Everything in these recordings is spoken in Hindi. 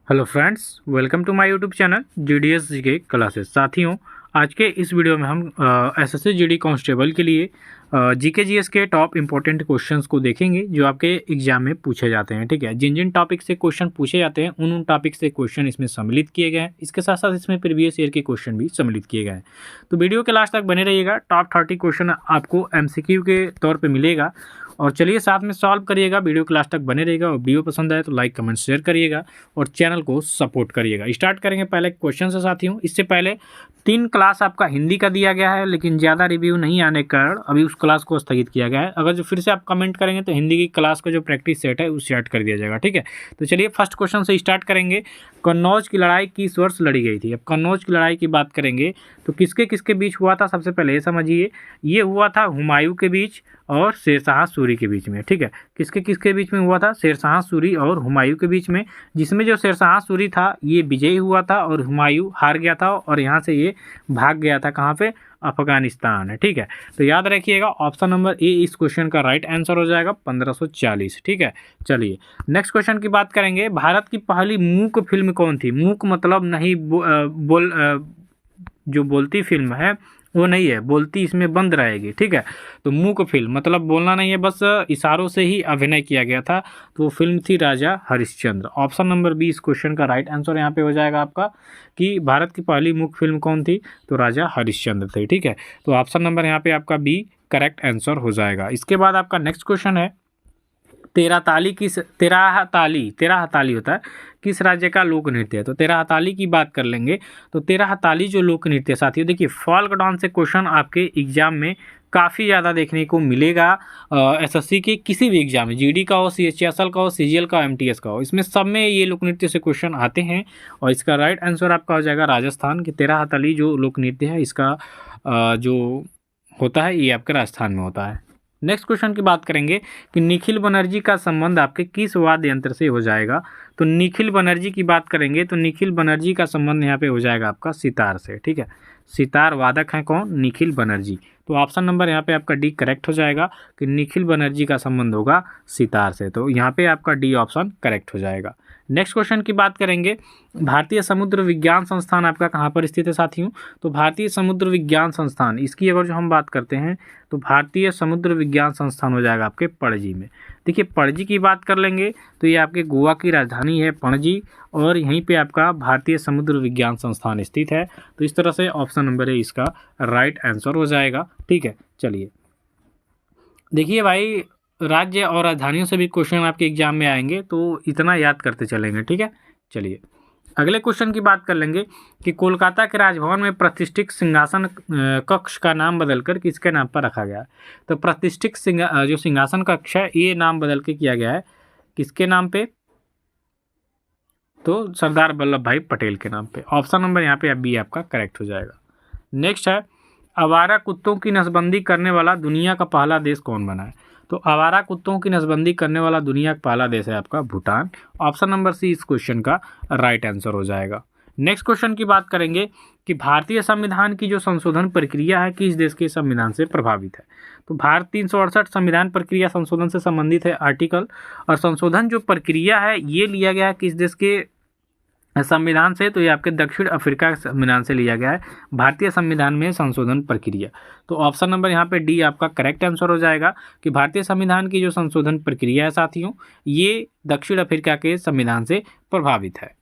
Hello friends, welcome to my YouTube channel GDS GK classes. साथियों, आज के इस वीडियो में हम एसएससी जीडी कांस्टेबल के लिए जीके जीएस के टॉप इंपॉर्टेंट क्वेश्चंस को देखेंगे जो आपके एग्जाम में पूछे जाते हैं। ठीक है, जिन जिन टॉपिक से क्वेश्चन पूछे जाते हैं उन टॉपिक से क्वेश्चन इसमें सम्मिलित किए गए हैं। इसके साथ साथ इसमें प्रीवियस ईयर के क्वेश्चन भी सम्मिलित किए गए हैं। तो वीडियो के लास्ट तक बने रहिएगा। टॉप 30 क्वेश्चन आपको MCQ के तौर पर मिलेगा और चलिए साथ में सॉल्व करिएगा। वीडियो के लास्ट तक बने रहेगा और वीडियो पसंद आए तो लाइक कमेंट शेयर करिएगा और चैनल को सपोर्ट करिएगा। स्टार्ट करेंगे पहले क्वेश्चन से साथियों। इससे पहले 3 क्लास आपका हिंदी का दिया गया है, लेकिन ज़्यादा रिव्यू नहीं आने के कारण अभी उस क्लास को स्थगित किया गया है। अगर जो फिर से आप कमेंट करेंगे तो हिंदी की क्लास का जो प्रैक्टिस सेट है उस सेट कर दिया जाएगा। ठीक है, तो चलिए फर्स्ट क्वेश्चन से स्टार्ट करेंगे। कन्नौज की लड़ाई किस वर्ष लड़ी गई थी? अब कन्नौज की लड़ाई की बात करेंगे तो किसके किसके बीच हुआ था, सबसे पहले ये समझिए। ये हुआ था हुमायूं के बीच और शेरशाह सूरी के बीच में। ठीक है, किसके किसके बीच में हुआ था? शेरशाह सूरी और हुमायूं के बीच में, जिसमें जो शेरशाह सूरी था ये विजयी हुआ था और हुमायूं हार गया था और यहाँ से ये भाग गया था। कहाँ पे? अफगानिस्तान है। ठीक है, तो याद रखिएगा ऑप्शन नंबर ए इस क्वेश्चन का राइट आंसर हो जाएगा 1540। ठीक है, चलिए नेक्स्ट क्वेश्चन की बात करेंगे। भारत की पहली मूक फिल्म कौन थी? मूक मतलब नहीं जो बोलती फिल्म है वो नहीं है, बोलती इसमें बंद रहेगी। ठीक है, तो मूक फिल्म मतलब बोलना नहीं है, बस इशारों से ही अभिनय किया गया था। तो वो फिल्म थी राजा हरिश्चंद्र। ऑप्शन नंबर बी इस क्वेश्चन का राइट आंसर यहाँ पे हो जाएगा आपका कि भारत की पहली मूक फिल्म कौन थी? तो राजा हरिश्चंद्र थे। ठीक है, तो ऑप्शन नंबर यहाँ पे आपका बी करेक्ट आंसर हो जाएगा। इसके बाद आपका नेक्स्ट क्वेश्चन है, तेरहताली होता है किस राज्य का लोक नृत्य है? तो तेरहताली की बात कर लेंगे तो तेरहताली जो लोक नृत्य साथियों, देखिए फॉल्क डांस से क्वेश्चन आपके एग्जाम में काफ़ी ज़्यादा देखने को मिलेगा। एसएससी के किसी भी एग्जाम में, जीडी का हो, CHSL का हो, CGL का हो, MTS का हो, इसमें सब में ये लोक नृत्य से क्वेश्चन आते हैं। और इसका राइट आंसर आपका हो जाएगा राजस्थान की तेरहताली जो लोक नृत्य है इसका जो होता है ये आपके राजस्थान में होता है। नेक्स्ट क्वेश्चन की बात करेंगे कि निखिल बनर्जी का संबंध आपके किस वाद्य यंत्र से हो जाएगा? तो निखिल बनर्जी की बात करेंगे तो निखिल बनर्जी का संबंध यहाँ पे हो जाएगा आपका सितार से। ठीक है, सितार वादक हैं कौन? निखिल बनर्जी। तो ऑप्शन नंबर यहाँ पे आपका डी करेक्ट हो जाएगा कि निखिल बनर्जी का संबंध होगा सितार से। तो यहाँ पे आपका डी ऑप्शन करेक्ट हो जाएगा। नेक्स्ट क्वेश्चन की बात करेंगे, भारतीय समुद्र विज्ञान संस्थान आपका कहाँ पर स्थित है साथियों? तो भारतीय समुद्र विज्ञान संस्थान, इसकी अगर जो हम बात करते हैं तो भारतीय समुद्र विज्ञान संस्थान हो जाएगा आपके पणजी में। देखिए पणजी की बात कर लेंगे तो ये आपके गोवा की राजधानी है पणजी और यहीं पे आपका भारतीय समुद्र विज्ञान संस्थान स्थित है। तो इस तरह से ऑप्शन नंबर है इसका राइट आंसर हो जाएगा। ठीक है, चलिए देखिए भाई, राज्य और राजधानियों से भी क्वेश्चन आपके एग्जाम में आएंगे तो इतना याद करते चलेंगे। ठीक है, चलिए अगले क्वेश्चन की बात कर लेंगे कि कोलकाता के राजभवन में प्रतिष्ठित सिंहासन कक्ष का नाम बदलकर किसके नाम पर रखा गया है? तो प्रतिष्ठित जो सिंहासन कक्ष है ये नाम बदल के किया गया है किसके नाम पे? तो सरदार वल्लभ भाई पटेल के नाम पे। ऑप्शन नंबर यहाँ पे बी आपका करेक्ट हो जाएगा। नेक्स्ट है, आवारा कुत्तों की नसबंदी करने वाला दुनिया का पहला देश कौन बना है? तो आवारा कुत्तों की नसबंदी करने वाला दुनिया का पहला देश है आपका भूटान। ऑप्शन नंबर सी इस क्वेश्चन का राइट आंसर हो जाएगा। नेक्स्ट क्वेश्चन की बात करेंगे कि भारतीय संविधान की जो संशोधन प्रक्रिया है किस देश के संविधान से प्रभावित है? तो भारत 368 संविधान प्रक्रिया संशोधन से संबंधित है आर्टिकल, और संशोधन जो प्रक्रिया है ये लिया गया है किस देश के संविधान से? तो ये आपके दक्षिण अफ्रीका के संविधान से लिया गया है भारतीय संविधान में संशोधन प्रक्रिया। तो ऑप्शन नंबर यहाँ पे डी आपका करेक्ट आंसर हो जाएगा कि भारतीय संविधान की जो संशोधन प्रक्रिया है साथियों ये दक्षिण अफ्रीका के संविधान से प्रभावित है।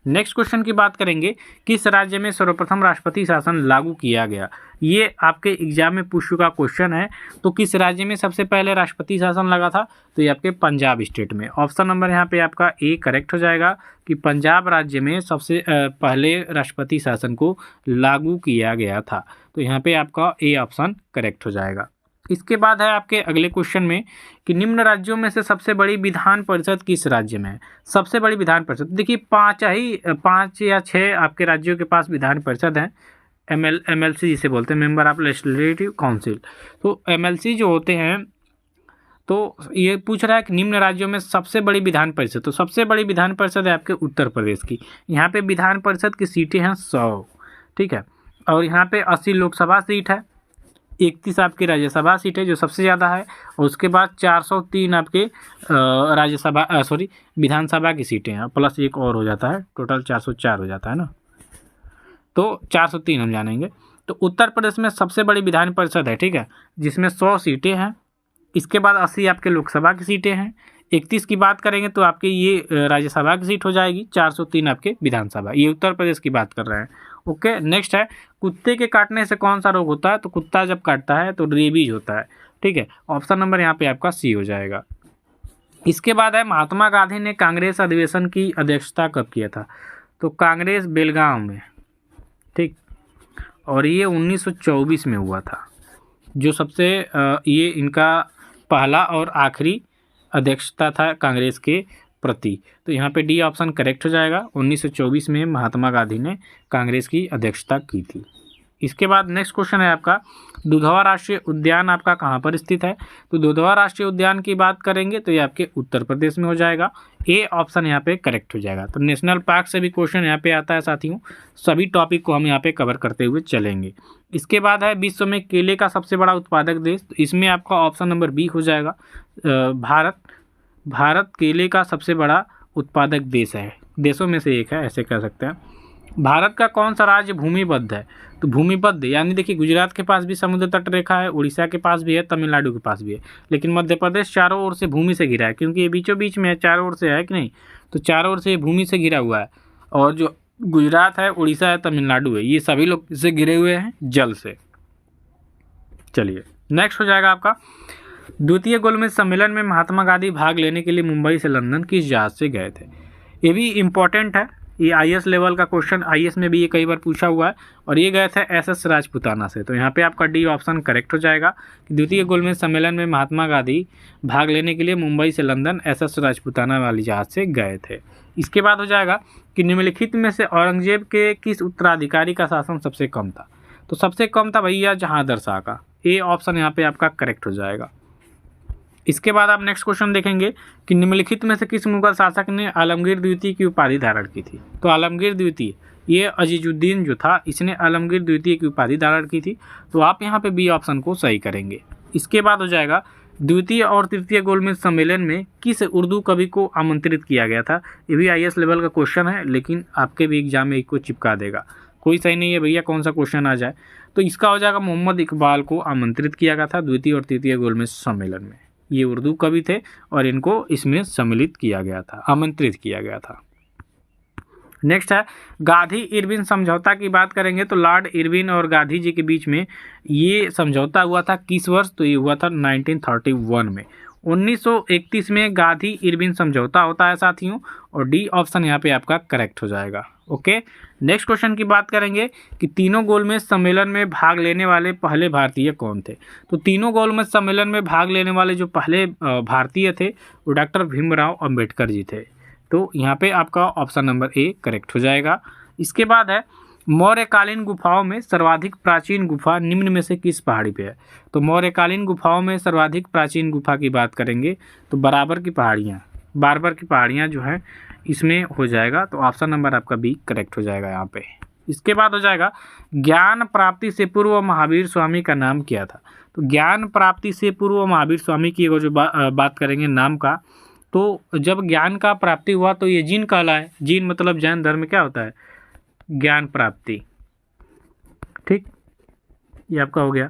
नेक्स्ट क्वेश्चन की बात करेंगे, किस राज्य में सर्वप्रथम राष्ट्रपति शासन लागू किया गया? ये आपके एग्जाम में पूछ चुका क्वेश्चन है। तो किस राज्य में सबसे पहले राष्ट्रपति शासन लगा था? तो ये आपके पंजाब स्टेट में। ऑप्शन नंबर यहाँ पे आपका ए करेक्ट हो जाएगा कि पंजाब राज्य में सबसे पहले राष्ट्रपति शासन को लागू किया गया था। तो यहाँ पे आपका ए ऑप्शन करेक्ट हो जाएगा। इसके बाद है आपके अगले क्वेश्चन में कि निम्न राज्यों में से सबसे बड़ी विधान परिषद किस राज्य में है? सबसे बड़ी विधान परिषद, देखिए 5 या 6 आपके राज्यों के पास विधान परिषद हैं। MLC जिसे बोलते हैं, मेंबर ऑफ लेजिस्लेटिव काउंसिल। तो MLC जो होते हैं, तो ये पूछ रहा है कि निम्न राज्यों में सबसे बड़ी विधान परिषद, तो सबसे बड़ी विधान परिषद है आपके उत्तर प्रदेश की। यहाँ पे विधान परिषद की सीटें हैं 100। ठीक है, और यहाँ पे 80 लोकसभा सीट है 31 आपकी राज्यसभा सीटें जो सबसे ज़्यादा है, और उसके बाद 403 आपके राज्यसभा विधानसभा की सीटें हैं, प्लस एक और हो जाता है, टोटल 404 हो जाता है ना, तो 403 हम जानेंगे। तो उत्तर प्रदेश में सबसे बड़ी विधान परिषद है, ठीक है, जिसमें 100 सीटें हैं। इसके बाद 80 आपके लोकसभा की सीटें हैं। 31 की बात करेंगे तो आपकी ये राज्यसभा की सीट हो जाएगी। 403 आपके विधानसभा, ये उत्तर प्रदेश की बात कर रहे हैं। ओके, नेक्स्ट है कुत्ते के काटने से कौन सा रोग होता है? तो कुत्ता जब काटता है तो रेबीज होता है, ठीक है। ऑप्शन नंबर यहाँ पे आपका सी हो जाएगा। इसके बाद है महात्मा गांधी ने कांग्रेस अधिवेशन की अध्यक्षता कब किया था? तो कांग्रेस बेलगांव में, ठीक, और ये 1924 में हुआ था, जो सबसे ये इनका पहला और आखिरी अध्यक्षता था कांग्रेस के प्रति। तो यहाँ पे डी ऑप्शन करेक्ट हो जाएगा। 1924 में महात्मा गांधी ने कांग्रेस की अध्यक्षता की थी। इसके बाद नेक्स्ट क्वेश्चन है आपका, दुधवा राष्ट्रीय उद्यान आपका कहाँ पर स्थित है? तो दुधवा राष्ट्रीय उद्यान की बात करेंगे तो ये आपके उत्तर प्रदेश में हो जाएगा। ए ऑप्शन यहाँ पे करेक्ट हो जाएगा। तो नेशनल पार्क से भी क्वेश्चन यहाँ पे आता है साथियों, सभी टॉपिक को हम यहाँ पे कवर करते हुए चलेंगे। इसके बाद है विश्व में केले का सबसे बड़ा उत्पादक देश, तो इसमें आपका ऑप्शन नंबर बी हो जाएगा। भारत केले का सबसे बड़ा उत्पादक देश है, देशों में से एक है, ऐसे कह सकते हैं। भारत का कौन सा राज्य भूमिबद्ध है? तो भूमिबद्ध यानी देखिए गुजरात के पास भी समुद्र तट रेखा है, उड़ीसा के पास भी है, तमिलनाडु के पास भी है, लेकिन मध्य प्रदेश चारों ओर से भूमि से घिरा है, क्योंकि ये बीचों बीच में है, चारों ओर से है कि नहीं, तो चारों ओर से भूमि से घिरा हुआ है। और जो गुजरात है, उड़ीसा है, तमिलनाडु है, ये सभी लोग इससे घिरे हुए हैं जल से। चलिए नेक्स्ट हो जाएगा आपका, द्वितीय गोलमेज सम्मेलन में महात्मा गांधी भाग लेने के लिए मुंबई से लंदन किस जहाज से गए थे? ये भी इम्पोर्टेंट है, ये आईएएस लेवल का क्वेश्चन, आईएएस में भी ये कई बार पूछा हुआ है, और ये गए थे एसएस राजपुताना से। तो यहाँ पे आपका डी ऑप्शन करेक्ट हो जाएगा कि द्वितीय गोलमेज सम्मेलन में महात्मा गांधी भाग लेने के लिए मुंबई से लंदन एसएस राजपुताना वाली जहाज से गए थे। इसके बाद हो जाएगा कि निम्नलिखित में से औरंगजेब के किस उत्तराधिकारी का शासन सबसे कम था? तो सबसे कम था भैया जहांगीर शाह का। ए ऑप्शन यहाँ पे आपका करेक्ट हो जाएगा। इसके बाद आप नेक्स्ट क्वेश्चन देखेंगे कि निम्नलिखित में से किस मुगल शासक ने आलमगीर द्वितीय की उपाधि धारण की थी? तो आलमगीर द्वितीय, ये अजीजुद्दीन जो था, इसने आलमगीर द्वितीय की उपाधि धारण की थी। तो आप यहाँ पे बी ऑप्शन को सही करेंगे। इसके बाद हो जाएगा द्वितीय और तृतीय गोलमेज सम्मेलन में किस उर्दू कवि को आमंत्रित किया गया था? ये भी आईएएस लेवल का क्वेश्चन है, लेकिन आपके भी एग्जाम में इसको चिपका देगा, कोई सही नहीं है भैया कौन सा क्वेश्चन आ जाए। तो इसका हो जाएगा मोहम्मद इकबाल को आमंत्रित किया गया था द्वितीय और तृतीय गोलमेज सम्मेलन में। ये उर्दू कवि थे और इनको इसमें सम्मिलित किया गया था, आमंत्रित किया गया था। नेक्स्ट है गांधी इरविन समझौता की बात करेंगे तो लॉर्ड इरविन और गांधी जी के बीच में ये समझौता हुआ था किस वर्ष? तो ये हुआ था 1931 में। 1931 में गांधी इरविन समझौता होता है साथियों, और डी ऑप्शन यहाँ पे आपका करेक्ट हो जाएगा। ओके, नेक्स्ट क्वेश्चन की बात करेंगे कि तीनों गोलमेज सम्मेलन में भाग लेने वाले पहले भारतीय कौन थे? तो तीनों गोलमेज सम्मेलन में भाग लेने वाले जो पहले भारतीय थे वो डॉक्टर भीमराव अंबेडकर जी थे। तो यहाँ पे आपका ऑप्शन नंबर ए करेक्ट हो जाएगा। इसके बाद है मौर्यकालीन गुफाओं में सर्वाधिक प्राचीन गुफा निम्न में से किस पहाड़ी पे है? तो मौर्यकालीन गुफाओं में सर्वाधिक प्राचीन गुफा की बात करेंगे तो बारबर की पहाड़ियाँ जो हैं इसमें हो जाएगा। तो ऑप्शन नंबर आपका बी करेक्ट हो जाएगा यहाँ पे। इसके बाद हो जाएगा ज्ञान प्राप्ति से पूर्व महावीर स्वामी का नाम क्या था? तो ज्ञान प्राप्ति से पूर्व महावीर स्वामी की जो बात करेंगे नाम का, तो जब ज्ञान का प्राप्ति हुआ तो ये जीन कहलाए। जीन मतलब जैन धर्म क्या होता है? ज्ञान प्राप्ति, ठीक, ये आपका हो गया।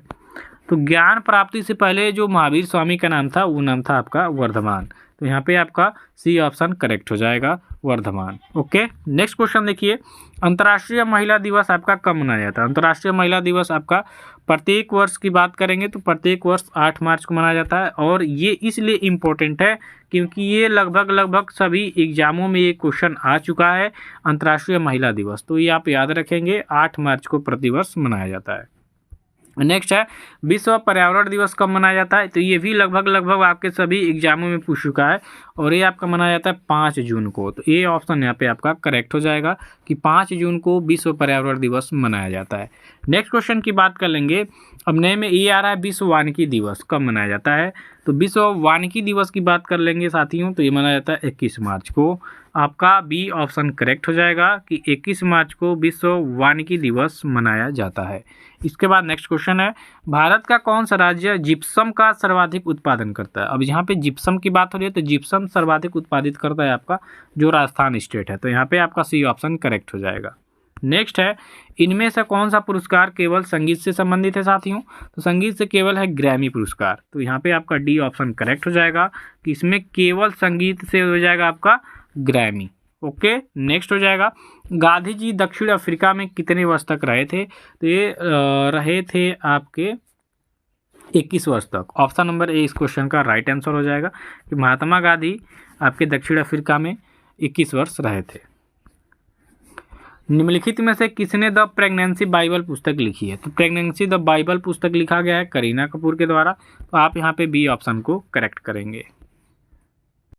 तो ज्ञान प्राप्ति से पहले जो महावीर स्वामी का नाम था वो नाम था आपका वर्धमान। तो यहाँ पे आपका सी ऑप्शन करेक्ट हो जाएगा, वर्धमान। ओके, नेक्स्ट क्वेश्चन देखिए, अंतर्राष्ट्रीय महिला दिवस आपका कब मनाया जाता है? अंतर्राष्ट्रीय महिला दिवस आपका प्रत्येक वर्ष की बात करेंगे तो प्रत्येक वर्ष 8 मार्च को मनाया जाता है, और ये इसलिए इम्पोर्टेंट है क्योंकि ये लगभग सभी एग्जामों में ये क्वेश्चन आ चुका है, अंतर्राष्ट्रीय महिला दिवस। तो ये आप याद रखेंगे, 8 मार्च को प्रतिवर्ष मनाया जाता है। नेक्स्ट है विश्व पर्यावरण दिवस कब मनाया जाता है? तो ये भी लगभग आपके सभी एग्जामों में पूछ चुका है, और ये आपका मनाया जाता है 5 जून को। तो ये ऑप्शन यहाँ पे आपका करेक्ट हो जाएगा कि 5 जून को विश्व पर्यावरण दिवस मनाया जाता है। नेक्स्ट क्वेश्चन की बात कर लेंगे, अब नए में ये आ रहा है विश्व वानिकी दिवस कब मनाया जाता है? तो तो विश्व वानिकी दिवस की बात कर लेंगे साथियों, तो ये मनाया जाता है 21 मार्च को। आपका बी ऑप्शन करेक्ट हो जाएगा कि 21 मार्च को विश्व वानिकी दिवस मनाया जाता है। इसके बाद नेक्स्ट क्वेश्चन है, भारत का कौन सा राज्य जिप्सम का सर्वाधिक उत्पादन करता है। अब यहाँ पे जिप्सम की बात हो रही है, तो जिप्सम सर्वाधिक उत्पादित करता है आपका जो राजस्थान स्टेट है, तो यहाँ पे आपका सी ऑप्शन करेक्ट हो जाएगा। नेक्स्ट है, इनमें से कौन सा पुरस्कार केवल संगीत से संबंधित है साथियों, तो संगीत से केवल है ग्रैमी पुरस्कार, तो यहाँ पे आपका डी ऑप्शन करेक्ट हो जाएगा कि इसमें केवल संगीत से हो जाएगा आपका ग्रैमी। ओके, नेक्स्ट हो जाएगा, गांधी जी दक्षिण अफ्रीका में कितने वर्ष तक रहे थे, तो ये रहे थे आपके 21 वर्ष तक। ऑप्शन नंबर ए इस क्वेश्चन का राइट आंसर हो जाएगा कि महात्मा गांधी आपके दक्षिण अफ्रीका में 21 वर्ष रहे थे। निम्नलिखित में से किसने द प्रेगनेंसी बाइबल पुस्तक लिखी है, तो प्रेगनेंसी द बाइबल पुस्तक लिखा गया है करीना कपूर के द्वारा, तो आप यहाँ पे बी ऑप्शन को करेक्ट करेंगे।